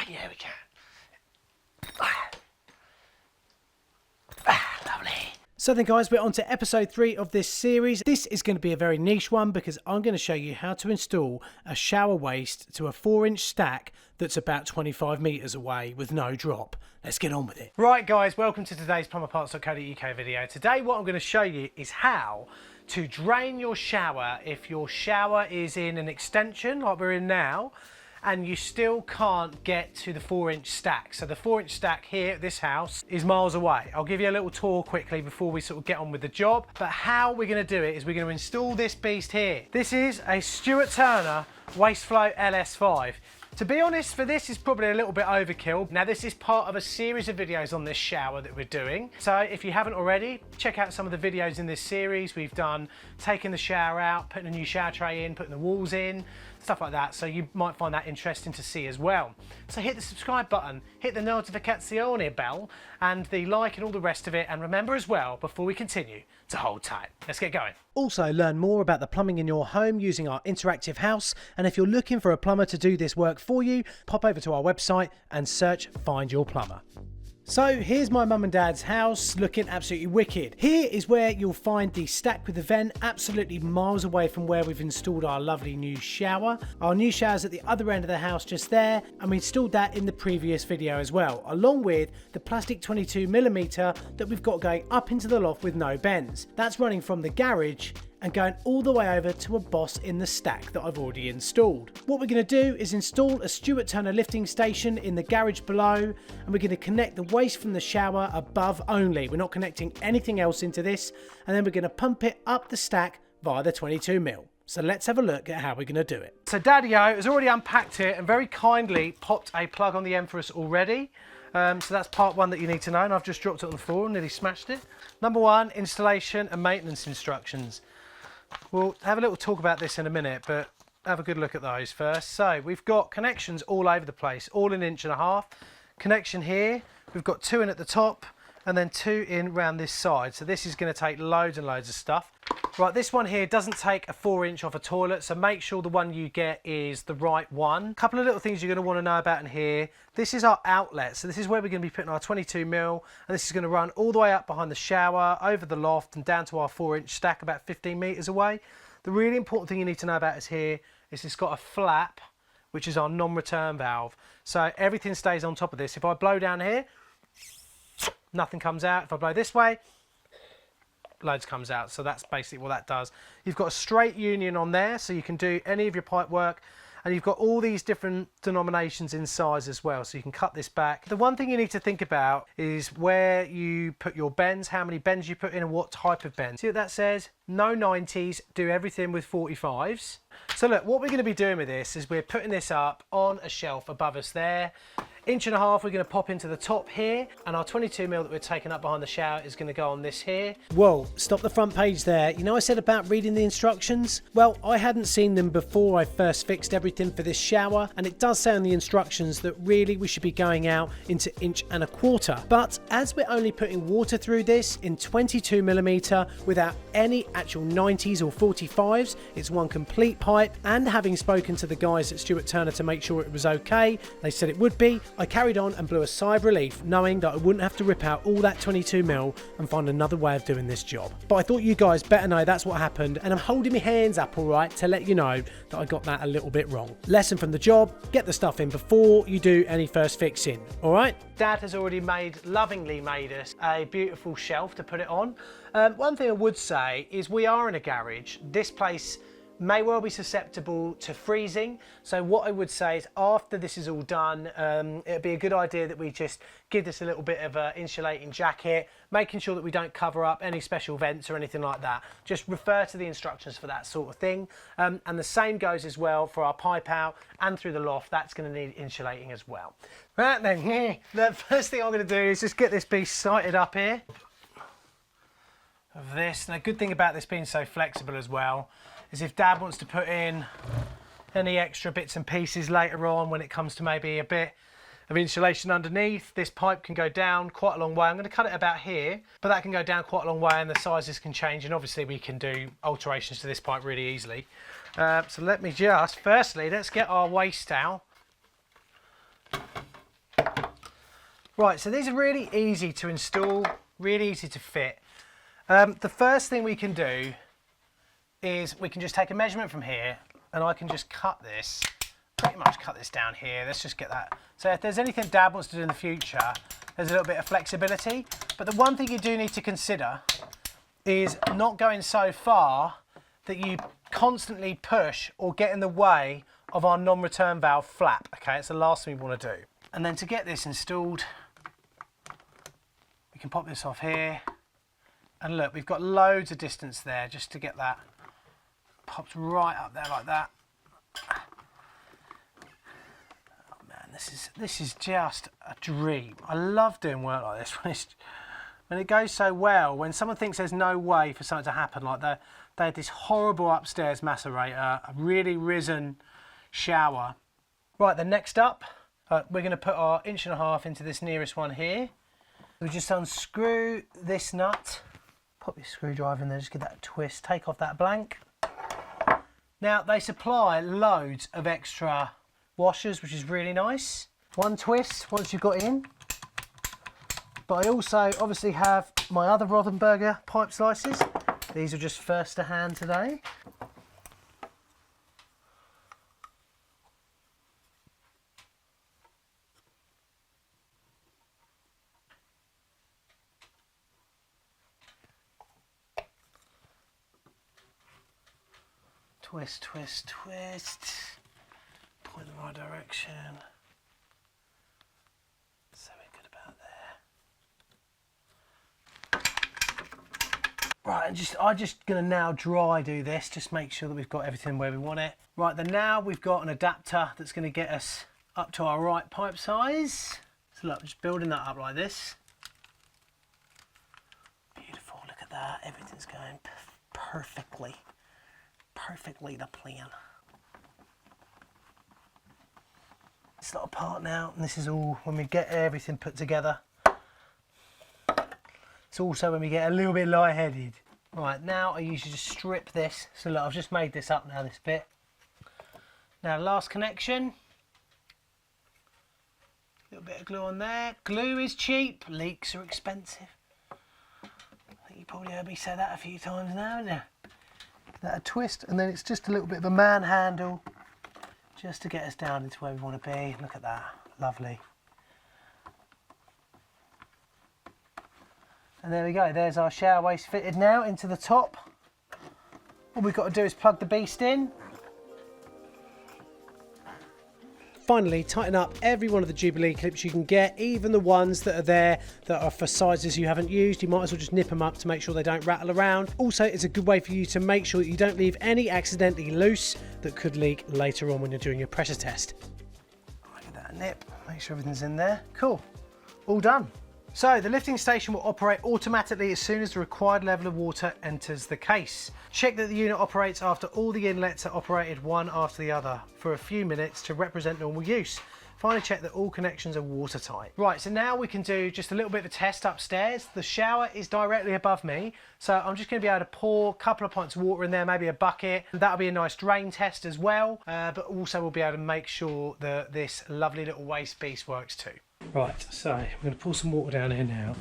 Yeah, we can. Lovely. So then guys, we're on to episode 3 of this series. This is going to be a very niche one because I'm going to show you how to install a shower waist to a 4-inch stack that's about 25 metres away with no drop. Let's get on with it. Right guys, welcome to today's plumberparts.co.uk video. Today what I'm going to show you is how to drain your shower if your shower is in an extension like we're in now and you still can't get to the 4-inch stack. So the 4-inch stack here at this house is miles away. I'll give you a little tour quickly before we sort of get on with the job. But how we're going to do it is we're going to install this beast here. This is a Stuart Turner Wasteflow LS5. To be honest, for this is probably a little bit overkill. Now this is part of a series of videos on this shower that we're doing. So if you haven't already, check out some of the videos in this series. We've done taking the shower out, putting a new shower tray in, putting the walls in, stuff like that. So you might find that interesting to see as well. So hit the subscribe button, hit the notificazione bell and the like and all the rest of it. And remember as well, before we continue, to hold tight. Let's get going. Also learn more about the plumbing in your home using our interactive house. And if you're looking for a plumber to do this work for you, pop over to our website and search Find Your Plumber. So here's my mum and dad's house, looking absolutely wicked. Here is where you'll find the stack with the vent, absolutely miles away from where we've installed our lovely new shower. Our new shower's at the other end of the house just there, and we installed that in the previous video as well, along with the plastic 22mm that we've got going up into the loft with no bends. That's running from the garage and going all the way over to a boss in the stack that I've already installed. What we're going to do is install a Stuart Turner Lifting Station in the garage below, and we're going to connect the waste from the shower above only. We're not connecting anything else into this, and then we're going to pump it up the stack via the 22mm. So let's have a look at how we're going to do it. So Daddy-O has already unpacked it and very kindly popped a plug on the end for us already. So that's part 1 that you need to know, and I've just dropped it on the floor and nearly smashed it. Number 1, installation and maintenance instructions. We'll have a little talk about this in a minute, but have a good look at those first. So we've got connections all over the place, all 1.5 inches. Connection here, we've got 2 in at the top and then 2 in around this side. So this is going to take loads and loads of stuff. Right, this one here doesn't take a 4-inch off a toilet, so make sure the one you get is the right one. A couple of little things you're going to want to know about in here. This is our outlet, so this is where we're going to be putting our 22mm, and this is going to run all the way up behind the shower, over the loft and down to our 4-inch stack about 15 metres away. The really important thing you need to know about is here is it's got a flap, which is our non-return valve. So everything stays on top of this. If I blow down here, nothing comes out. If I blow this way, loads comes out. So that's basically what that does. You've got a straight union on there, so you can do any of your pipe work, and you've got all these different denominations in size as well, so you can cut this back. The one thing you need to think about is where you put your bends, how many bends you put in and what type of bends. See what that says? No 90s, do everything with 45s. So look, what we're going to be doing with this is we're putting this up on a shelf above us there. 1.5 inches we're going to pop into the top here, and our 22mm that we're taking up behind the shower is going to go on this here. Whoa, stop the front page there. You know I said about reading the instructions? Well, I hadn't seen them before I first fixed everything for this shower, and it does say on the instructions that really we should be going out into 1.25 inches. But as we're only putting water through this in 22mm without any actual 90s or 45s, it's one complete pipe, and having spoken to the guys at Stuart Turner to make sure it was okay, they said it would be, I carried on and blew a sigh of relief knowing that I wouldn't have to rip out all that 22mm and find another way of doing this job. But I thought you guys better know that's what happened, and I'm holding my hands up alright to let you know that I got that a little bit wrong. Lesson from the job, get the stuff in before you do any first fixing, alright? Dad has already lovingly made us a beautiful shelf to put it on. One thing I would say is we are in a garage. This place may well be susceptible to freezing, so what I would say is after this is all done, it'd be a good idea that we just give this a little bit of an insulating jacket, making sure that we don't cover up any special vents or anything like that. Just refer to the instructions for that sort of thing, and the same goes as well for our pipe out and through the loft. That's going to need insulating as well. Right then, the first thing I'm going to do is just get this piece sighted up here of this. And a good thing about this being so flexible as well is if Dad wants to put in any extra bits and pieces later on when it comes to maybe a bit of insulation underneath, this pipe can go down quite a long way. I'm going to cut it about here, but that can go down quite a long way and the sizes can change, and obviously we can do alterations to this pipe really easily. So let me just, firstly, let's get our waste out Right, so these are really easy to install, really easy to fit. The first thing we can do is we can just take a measurement from here, and I can just cut this, pretty much cut this down here. Let's just get that. So if there's anything Dad wants to do in the future, there's a little bit of flexibility. But the one thing you do need to consider is not going so far that you constantly push or get in the way of our non-return valve flap. Okay, it's the last thing we want to do. And then to get this installed, we can pop this off here. And look, we've got loads of distance there just to get that popped right up there like that. Oh man, this is just a dream. I love doing work like this when it goes so well. When someone thinks there's no way for something to happen, like they had this horrible upstairs macerator, a really risen shower. Right, then next up, we're going to put our 1.5 inch into this nearest one here. We just unscrew this nut, pop your screwdriver in there, just give that a twist, take off that blank. Now they supply loads of extra washers, which is really nice. One twist once you've got in. But I also obviously have my other Rothenberger pipe slices. These are just first to hand today. Twist, twist, twist. Point in the right direction. So we're good about there. Right, and I'm just gonna now dry do this, just make sure that we've got everything where we want it. Right, then now we've got an adapter that's gonna get us up to our right pipe size. So look, just building that up like this. Beautiful, look at that, everything's going perfectly the plan. It's not apart now, and this is all when we get everything put together. It's also when we get a little bit lightheaded. Right, now I usually just strip this. So look, I've just made this up now, this bit. Now last connection. A little bit of glue on there. Glue is cheap, leaks are expensive. I think you probably heard me say that a few times now, haven't you? That a twist, and then it's just a little bit of a manhandle just to get us down into where we want to be. Look at that, lovely. And there we go, there's our shower waste fitted now into the top. All we've got to do is plug the beast in. Finally, tighten up every one of the Jubilee clips you can get, even the ones that are there that are for sizes you haven't used. You might as well just nip them up to make sure they don't rattle around. Also, it's a good way for you to make sure that you don't leave any accidentally loose that could leak later on when you're doing your pressure test. Give that a nip, make sure everything's in there. Cool, all done. So the lifting station will operate automatically as soon as the required level of water enters the case. Check that the unit operates after all the inlets are operated one after the other for a few minutes to represent normal use. Finally, check that all connections are watertight. Right, so now we can do just a little bit of a test upstairs. The shower is directly above me, so I'm just going to be able to pour a couple of pints of water in there, maybe a bucket. That'll be a nice drain test as well, but also we'll be able to make sure that this lovely little waste beast works too. Right, so I'm going to pour some water down here now.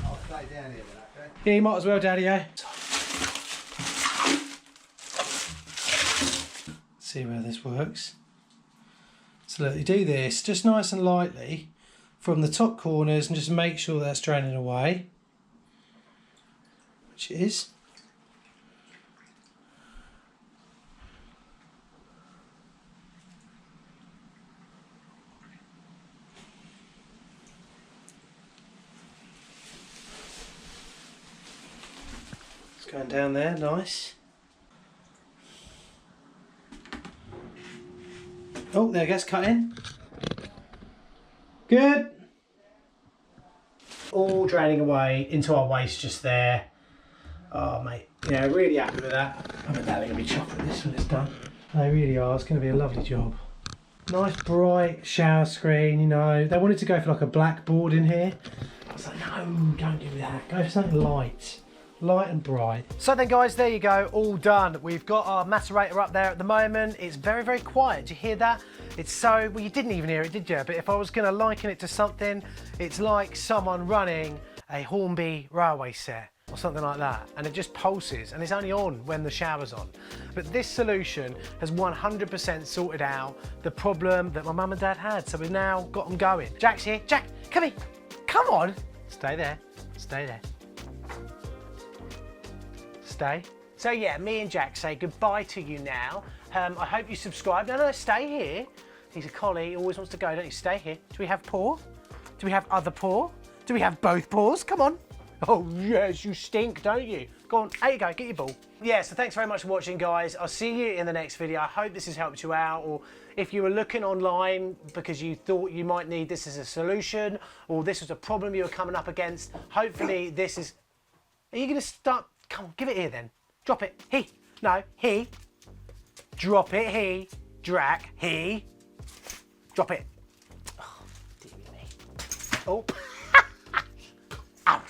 I'll stay down here then, okay? Yeah, you might as well, Daddy, yeah? See where this works. So look, you do this just nice and lightly from the top corners and just make sure that's draining away, which it is. It's going down there, nice. Oh, there it gets cut in. Good. All draining away into our waste just there. Oh, mate, yeah, really happy with that. I bet they're going to be chocolate this when it's done. They really are. It's going to be a lovely job. Nice bright shower screen, you know. They wanted to go for like a black board in here. I was like, no, don't do that. Go for something light. light and bright. So then guys, there you go, all done. We've got our macerator up there at the moment. It's very, very quiet. Do you hear that? It's so, well, you didn't even hear it, did you? But if I was gonna liken it to something, it's like someone running a Hornby railway set or something like that. And it just pulses and it's only on when the shower's on. But this solution has 100% sorted out the problem that my mum and dad had. So we've now got them going. Jack's here. Jack, come here. Come on. Stay there. Stay there. Stay. So yeah, me and Jack say goodbye to you now. I hope you subscribe. No, stay here. He's a collie, he always wants to go, don't you? Stay here. Do we have paw? Do we have other paw? Do we have both paws? Come on. Oh yes, you stink, don't you? Go on, there you go, get your ball. Yeah, so thanks very much for watching, guys. I'll see you in the next video. I hope this has helped you out, or if you were looking online because you thought you might need this as a solution, or this was a problem you were coming up against, hopefully this is... Are you gonna start? Come on, give it here then. Drop it. He. No, he. Drop it, he. Drac, he. Drop it. Oh, dear me. Oh. Ow.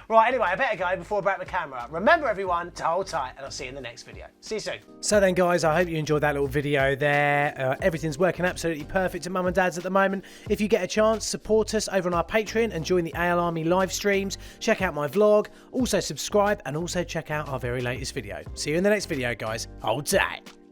Right, anyway, I better go before I break the camera up. Remember, everyone, to hold tight, and I'll see you in the next video. See you soon. So then, guys, I hope you enjoyed that little video there. Everything's working absolutely perfect at Mum and Dad's at the moment. If you get a chance, support us over on our Patreon and join the AL Army live streams. Check out my vlog. Also subscribe and also check out our very latest video. See you in the next video, guys. Hold tight.